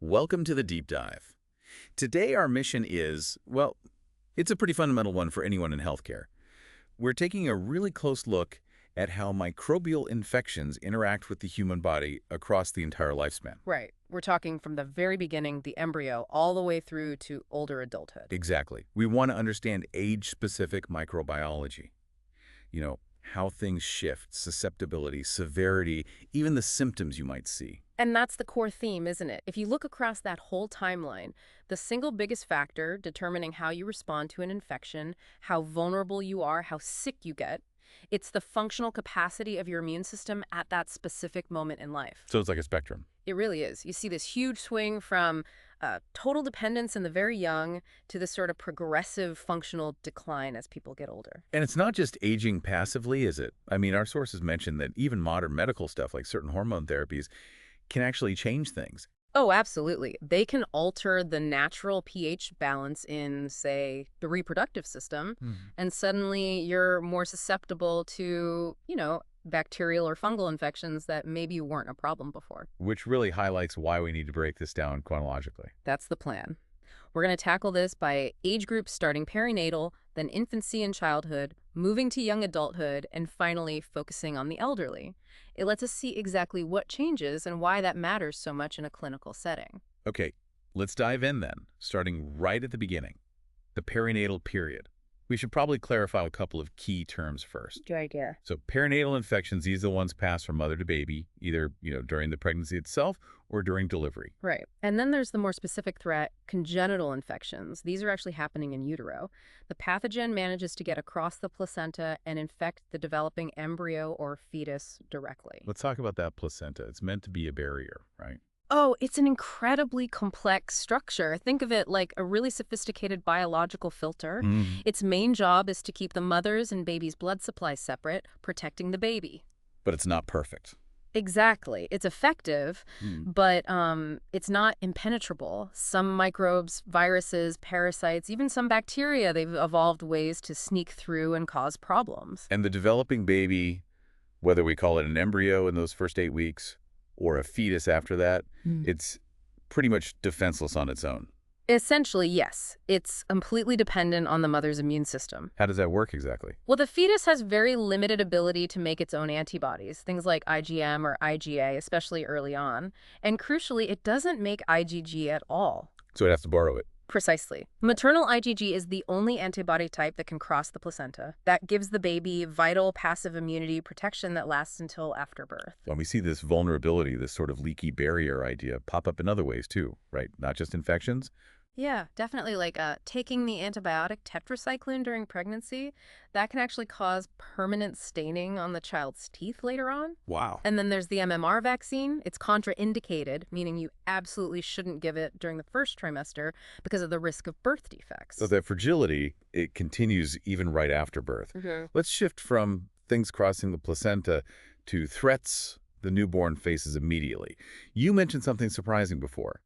Welcome to the Deep Dive. Today our mission is, well, it's a pretty fundamental one for anyone in healthcare. We're taking a really close look at how microbial infections interact with the human body across the entire lifespan. Right. We're talking from the very beginning, the embryo, all the way through to older adulthood. Exactly. We want to understand age-specific microbiology. How things shift, susceptibility, severity, even the symptoms you might see. And that's the core theme, isn't it? If you look across that whole timeline, the single biggest factor determining how you respond to an infection, how vulnerable you are, how sick you get, it's the functional capacity of your immune system at that specific moment in life. So it's like a spectrum. It really is. You see this huge swing from total dependence in the very young to this sort of progressive functional decline as people get older. And it's not just aging passively, is it? I mean, our sources mention that even modern medical stuff like certain hormone therapies can actually change things. Oh, absolutely. They can alter the natural pH balance in, say, the reproductive system, and suddenly you're more susceptible to, bacterial or fungal infections that maybe weren't a problem before. Which really highlights why we need to break this down chronologically. That's the plan. We're going to tackle this by age groups starting perinatal, then infancy and childhood, moving to young adulthood, and finally focusing on the elderly. It lets us see exactly what changes and why that matters so much in a clinical setting. Okay, let's dive in then, starting right at the beginning, the perinatal period. We should probably clarify a couple of key terms first. Good idea. So perinatal infections, these are the ones passed from mother to baby, either during the pregnancy itself or during delivery. Right. And then there's the more specific threat, congenital infections. These are actually happening in utero. The pathogen manages to get across the placenta and infect the developing embryo or fetus directly. Let's talk about that placenta. It's meant to be a barrier, right? Oh, it's an incredibly complex structure. Think of it like a really sophisticated biological filter. Its main job is to keep the mother's and baby's blood supply separate, protecting the baby. But it's not perfect. Exactly. It's effective, but it's not impenetrable. Some microbes, viruses, parasites, even some bacteria, they've evolved ways to sneak through and cause problems. And the developing baby, whether we call it an embryo in those first 8 weeks or a fetus after that, it's pretty much defenseless on its own. Essentially, yes. It's completely dependent on the mother's immune system. How does that work exactly? Well, the fetus has very limited ability to make its own antibodies, things like IgM or IgA, especially early on. And crucially, it doesn't make IgG at all. So it has to borrow it. Precisely. Maternal IgG is the only antibody type that can cross the placenta. That gives the baby vital passive immunity protection that lasts until after birth. Well, we see this vulnerability, this sort of leaky barrier idea pop up in other ways too, right? Not just infections. Yeah, definitely. Like taking the antibiotic tetracycline during pregnancy, that can actually cause permanent staining on the child's teeth later on. Wow. And then there's the MMR vaccine. It's contraindicated, meaning you absolutely shouldn't give it during the first trimester because of the risk of birth defects. So that fragility, it continues even right after birth. Let's shift from things crossing the placenta to threats the newborn faces immediately. You mentioned something surprising before.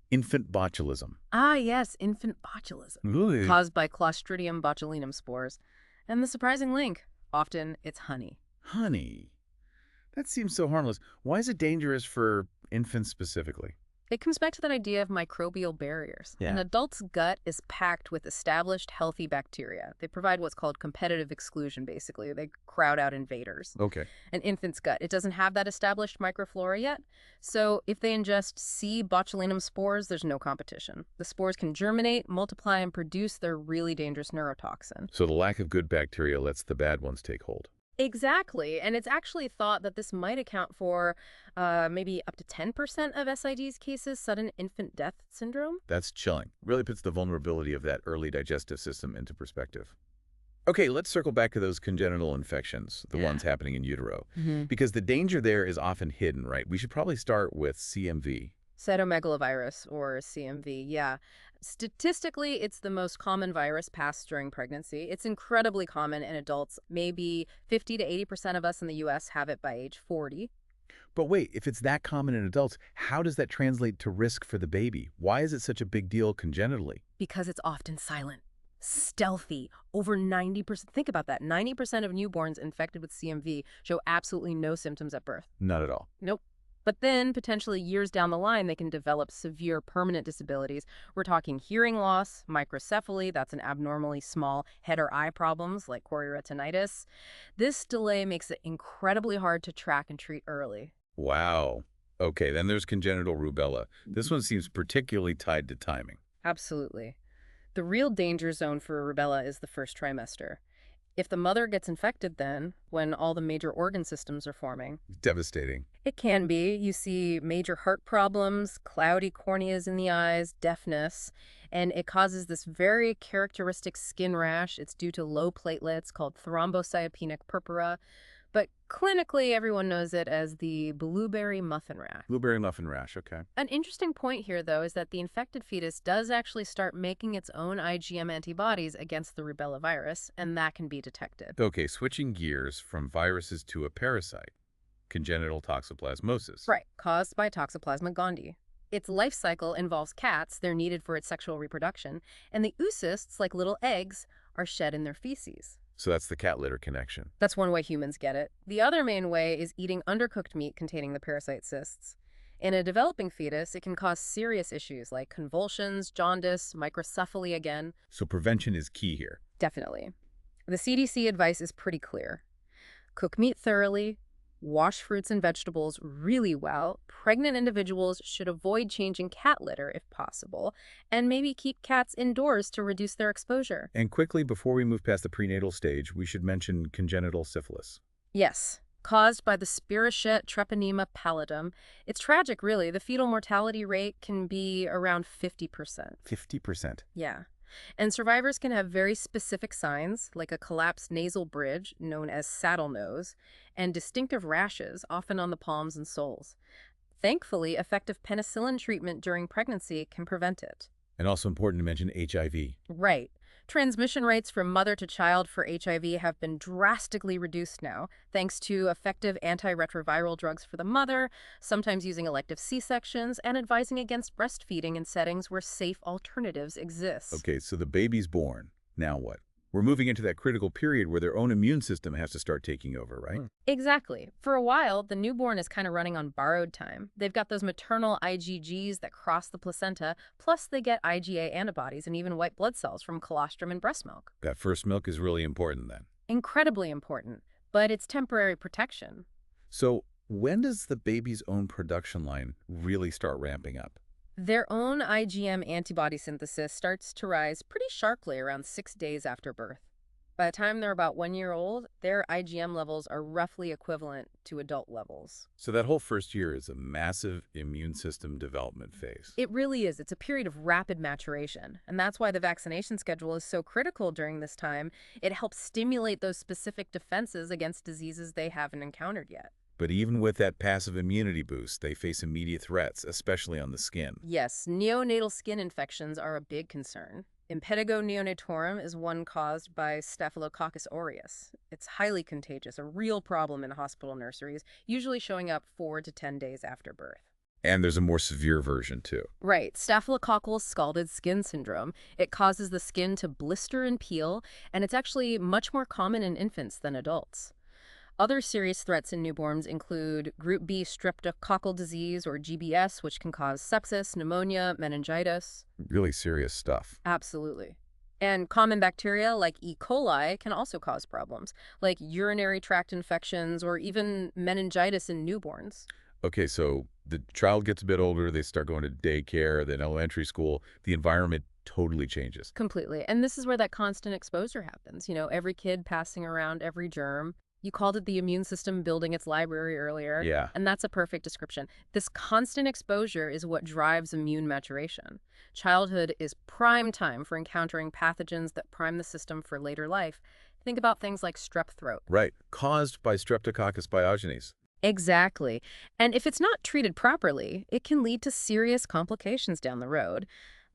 Infant botulism. Ah, yes, infant botulism, Ooh. caused by Clostridium botulinum spores. And the surprising link, often it's honey. Honey. That seems so harmless. Why is it dangerous for infants specifically? It comes back to that idea of microbial barriers. Yeah. An adult's gut is packed with established healthy bacteria. They provide what's called competitive exclusion, basically. They crowd out invaders. Okay. An infant's gut, it doesn't have that established microflora yet. So if they ingest C. botulinum spores, there's no competition. The spores can germinate, multiply, and produce their really dangerous neurotoxin. So the lack of good bacteria lets the bad ones take hold. Exactly. And it's actually thought that this might account for maybe up to 10% of SIDS cases, sudden infant death syndrome. That's chilling. Really puts the vulnerability of that early digestive system into perspective. Okay, let's circle back to those congenital infections, the ones happening in utero. Because the danger there is often hidden, right? We should probably start with CMV. Cytomegalovirus, or CMV, yeah. Statistically, it's the most common virus passed during pregnancy. It's incredibly common in adults. Maybe 50 to 80% of us in the U.S. have it by age 40. But wait, if it's that common in adults, how does that translate to risk for the baby? Why is it such a big deal congenitally? Because it's often silent, stealthy. Over 90%, think about that, 90% of newborns infected with CMV show absolutely no symptoms at birth. Not at all. Nope. But then, potentially years down the line, they can develop severe permanent disabilities. We're talking hearing loss, microcephaly, that's an abnormally small head or eye problems like chorioretinitis. This delay makes it incredibly hard to track and treat early. Wow. Okay, then there's congenital rubella. This one seems particularly tied to timing. Absolutely. The real danger zone for rubella is the first trimester. If the mother gets infected then, when all the major organ systems are forming, Devastating. it can be. You see major heart problems, cloudy corneas in the eyes, deafness, and it causes this very characteristic skin rash. It's due to low platelets called thrombocytopenic purpura, but clinically everyone knows it as the blueberry muffin rash. Blueberry muffin rash, okay. An interesting point here, though, is that the infected fetus does actually start making its own IgM antibodies against the rubella virus, and that can be detected. Okay, switching gears from viruses to a parasite, congenital toxoplasmosis. Right, caused by Toxoplasma gondii. Its life cycle involves cats, they're needed for its sexual reproduction, and the oocysts, like little eggs, are shed in their feces. So that's the cat litter connection. That's one way humans get it. The other main way is eating undercooked meat containing the parasite cysts. In a developing fetus, it can cause serious issues like convulsions, jaundice, microcephaly again. So prevention is key here. Definitely. The CDC advice is pretty clear. Cook meat thoroughly, wash fruits and vegetables really well. Pregnant individuals should avoid changing cat litter if possible, and maybe keep cats indoors to reduce their exposure. And quickly, before we move past the prenatal stage, we should mention congenital syphilis. Yes, caused by the Spirochete treponema pallidum. It's tragic, really. The fetal mortality rate can be around 50%. 50%. Yeah. And survivors can have very specific signs, like a collapsed nasal bridge, known as saddle nose, and distinctive rashes, often on the palms and soles. Thankfully, effective penicillin treatment during pregnancy can prevent it. And also important to mention HIV. Right. Transmission rates from mother to child for HIV have been drastically reduced now, thanks to effective antiretroviral drugs for the mother, sometimes using elective C-sections, and advising against breastfeeding in settings where safe alternatives exist. Okay, so the baby's born. Now what? We're moving into that critical period where their own immune system has to start taking over, right? Exactly. For a while, the newborn is kind of running on borrowed time. They've got those maternal IgGs that cross the placenta, plus they get IgA antibodies and even white blood cells from colostrum and breast milk. That first milk is really important then. Incredibly important, but it's temporary protection. So when does the baby's own production line really start ramping up? Their own IgM antibody synthesis starts to rise pretty sharply around 6 days after birth. By the time they're about 1 year old, their IgM levels are roughly equivalent to adult levels. So that whole first year is a massive immune system development phase. It really is. It's a period of rapid maturation. And that's why the vaccination schedule is so critical during this time. It helps stimulate those specific defenses against diseases they haven't encountered yet. But even with that passive immunity boost, they face immediate threats, especially on the skin. Yes, neonatal skin infections are a big concern. Impetigo neonatorum is one caused by Staphylococcus aureus. It's highly contagious, a real problem in hospital nurseries, usually showing up 4 to 10 days after birth. And there's a more severe version, too. Right, staphylococcal scalded skin syndrome. It causes the skin to blister and peel, and it's actually much more common in infants than adults. Other serious threats in newborns include Group B streptococcal disease, or GBS, which can cause sepsis, pneumonia, meningitis. Really serious stuff. Absolutely. And common bacteria like E. coli can also cause problems, like urinary tract infections or even meningitis in newborns. Okay, so the child gets a bit older, they start going to daycare, then elementary school, the environment totally changes. Completely. And this is where that constant exposure happens. Every kid passing around every germ. You called it the immune system building its library earlier. Yeah. And that's a perfect description. This constant exposure is what drives immune maturation. Childhood is prime time for encountering pathogens that prime the system for later life. Think about things like strep throat. Right, caused by Streptococcus pyogenes. Exactly. And if it's not treated properly, it can lead to serious complications down the road,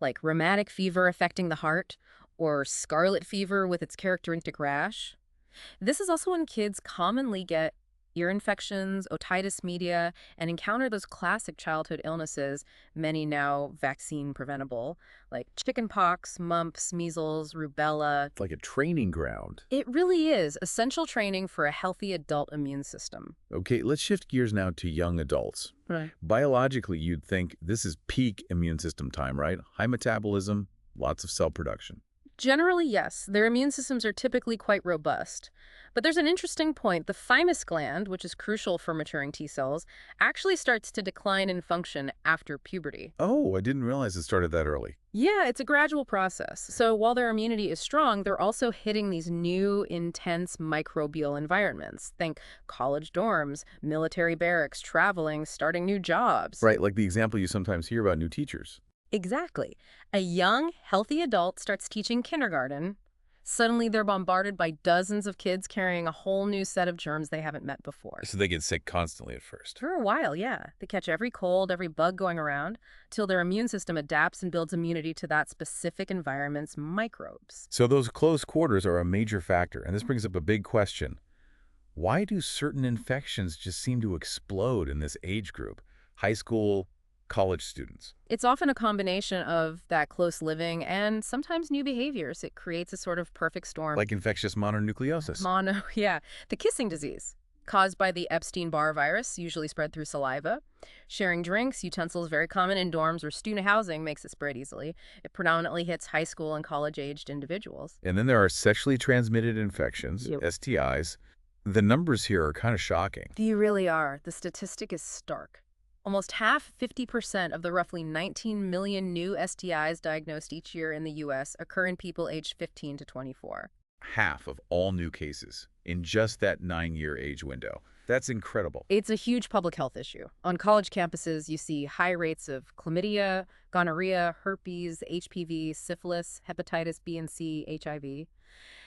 like rheumatic fever affecting the heart or scarlet fever with its characteristic rash. This is also when kids commonly get ear infections, otitis media, and encounter those classic childhood illnesses, many now vaccine preventable, like chickenpox, mumps, measles, rubella. It's like a training ground. It really is essential training for a healthy adult immune system. Okay, let's shift gears now to young adults. Right. Biologically, you'd think this is peak immune system time, right? High metabolism, lots of cell production. Generally, yes. Their immune systems are typically quite robust. But there's an interesting point. The thymus gland, which is crucial for maturing T cells, actually starts to decline in function after puberty. Oh, I didn't realize it started that early. Yeah, it's a gradual process. So while their immunity is strong, they're also hitting these new, intense microbial environments. Think college dorms, military barracks, traveling, starting new jobs. Right, like the example you sometimes hear about new teachers. Exactly. A young, healthy adult starts teaching kindergarten. Suddenly, they're bombarded by dozens of kids carrying a whole new set of germs they haven't met before. So they get sick constantly at first. For a while, yeah. They catch every cold, every bug going around, till their immune system adapts and builds immunity to that specific environment's microbes. So those close quarters are a major factor, and this brings up a big question. Why do certain infections just seem to explode in this age group? High school, college students. It's often a combination of that close living and sometimes new behaviors. It creates a sort of perfect storm. Like infectious mononucleosis. Yeah. The kissing disease, caused by the Epstein-Barr virus, usually spread through saliva. Sharing drinks, utensils, very common in dorms or student housing, makes it spread easily. It predominantly hits high school and college-aged individuals. And then there are sexually transmitted infections, Yep. STIs. The numbers here are kind of shocking. They really are. The statistic is stark. Almost half, 50% of the roughly 19 million new STIs diagnosed each year in the U.S. occur in people aged 15 to 24. Half of all new cases in just that 9-year age window. That's incredible. It's a huge public health issue. On college campuses, you see high rates of chlamydia, gonorrhea, herpes, HPV, syphilis, hepatitis B and C, HIV.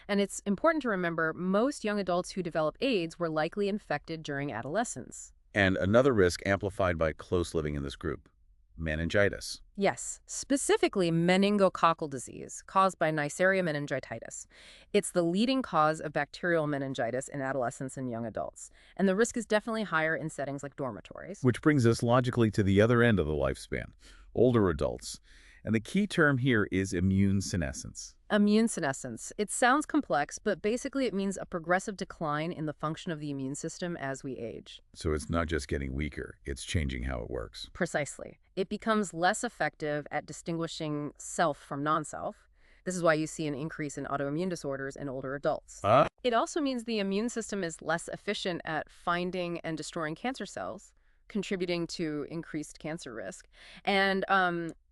And it's important to remember most young adults who develop AIDS were likely infected during adolescence. And another risk amplified by close living in this group, meningitis. Yes, specifically meningococcal disease caused by Neisseria meningitidis. It's the leading cause of bacterial meningitis in adolescents and young adults, and the risk is definitely higher in settings like dormitories. Which brings us logically to the other end of the lifespan, older adults. And the key term here is immune senescence. Immune senescence. It sounds complex, but basically it means a progressive decline in the function of the immune system as we age. So it's not just getting weaker, it's changing how it works. Precisely. It becomes less effective at distinguishing self from non-self. This is why you see an increase in autoimmune disorders in older adults. It also means the immune system is less efficient at finding and destroying cancer cells, contributing to increased cancer risk. And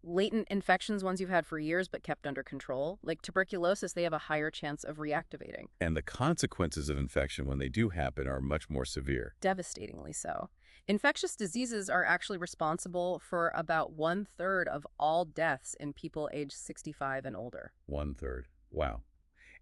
latent infections, ones you've had for years but kept under control, like tuberculosis, they have a higher chance of reactivating. And the consequences of infection when they do happen are much more severe. Devastatingly so. Infectious diseases are actually responsible for about 1/3 of all deaths in people aged 65 and older. 1/3. Wow.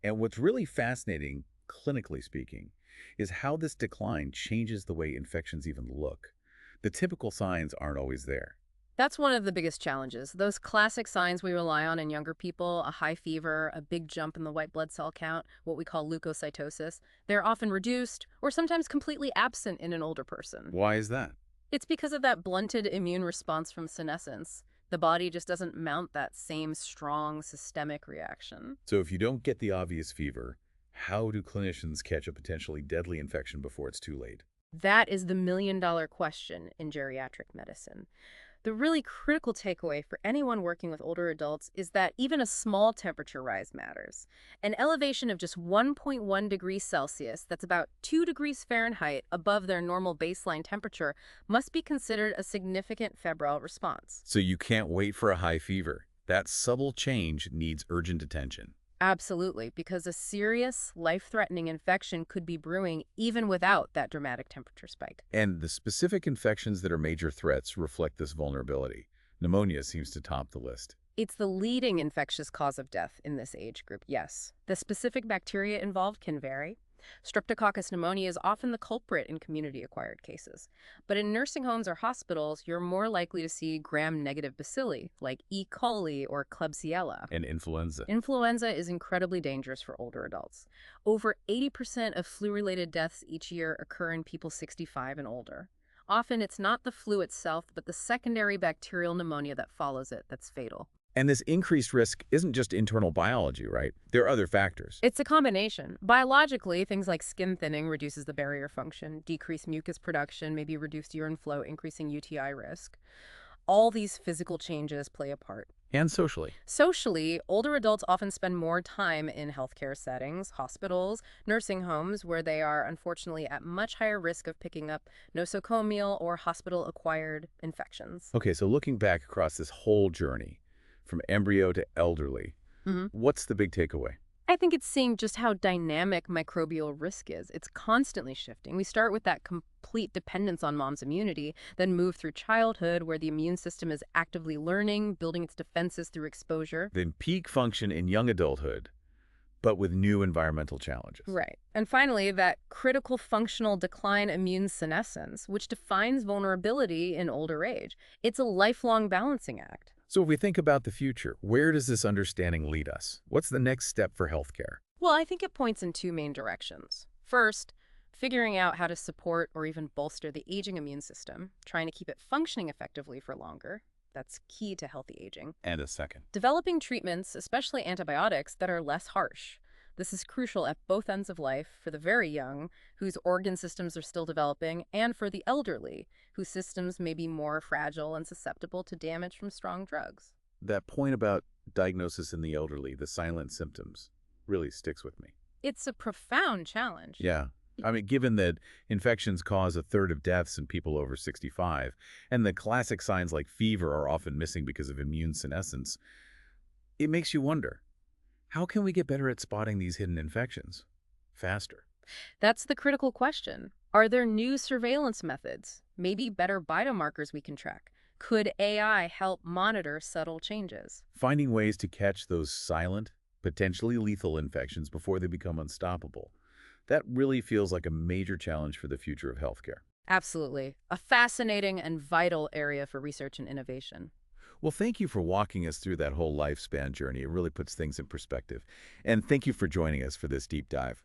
And what's really fascinating, clinically speaking, is how this decline changes the way infections even look. The typical signs aren't always there. That's one of the biggest challenges. Those classic signs we rely on in younger people, a high fever, a big jump in the white blood cell count, what we call leukocytosis, they're often reduced or sometimes completely absent in an older person. Why is that? It's because of that blunted immune response from senescence. The body just doesn't mount that same strong systemic reaction. So if you don't get the obvious fever, how do clinicians catch a potentially deadly infection before it's too late? That is the million-dollar question in geriatric medicine. The really critical takeaway for anyone working with older adults is that even a small temperature rise matters. An elevation of just 1.1 degrees Celsius, that's about 2 degrees Fahrenheit above their normal baseline temperature, must be considered a significant febrile response. So you can't wait for a high fever. That subtle change needs urgent attention. Absolutely, because a serious, life-threatening infection could be brewing even without that dramatic temperature spike. And the specific infections that are major threats reflect this vulnerability. Pneumonia seems to top the list. It's the leading infectious cause of death in this age group, yes. The specific bacteria involved can vary. Streptococcus pneumoniae is often the culprit in community-acquired cases. But in nursing homes or hospitals, you're more likely to see gram-negative bacilli, like E. coli or Klebsiella. And influenza. Influenza is incredibly dangerous for older adults. Over 80% of flu-related deaths each year occur in people 65 and older. Often it's not the flu itself, but the secondary bacterial pneumonia that follows it that's fatal. And this increased risk isn't just internal biology, right? There are other factors. It's a combination. Biologically, things like skin thinning reduces the barrier function, decreased mucus production, maybe reduced urine flow, increasing UTI risk. All these physical changes play a part. And socially. Socially, older adults often spend more time in healthcare settings, hospitals, nursing homes, where they are unfortunately at much higher risk of picking up nosocomial or hospital-acquired infections. Okay, so looking back across this whole journey, from embryo to elderly, what's the big takeaway? I think it's seeing just how dynamic microbial risk is. It's constantly shifting. We start with that complete dependence on mom's immunity, then move through childhood where the immune system is actively learning, building its defenses through exposure. Then peak function in young adulthood, but with new environmental challenges. Right. And finally, that critical functional decline immune senescence, which defines vulnerability in older age. It's a lifelong balancing act. So if we think about the future, where does this understanding lead us? What's the next step for healthcare? Well, I think it points in two main directions. First, figuring out how to support or even bolster the aging immune system, trying to keep it functioning effectively for longer. That's key to healthy aging. And a second. Developing treatments, especially antibiotics, that are less harsh. This is crucial at both ends of life for the very young, whose organ systems are still developing, and for the elderly, whose systems may be more fragile and susceptible to damage from strong drugs. That point about diagnosis in the elderly, the silent symptoms, really sticks with me. It's a profound challenge. Yeah. I mean, given that infections cause a third of deaths in people over 65, and the classic signs like fever are often missing because of immune senescence, it makes you wonder, how can we get better at spotting these hidden infections faster? That's the critical question. Are there new surveillance methods? Maybe better biomarkers we can track? Could AI help monitor subtle changes? Finding ways to catch those silent, potentially lethal infections before they become unstoppable. That really feels like a major challenge for the future of healthcare. Absolutely. A fascinating and vital area for research and innovation. Well, thank you for walking us through that whole lifespan journey. It really puts things in perspective. And thank you for joining us for this deep dive.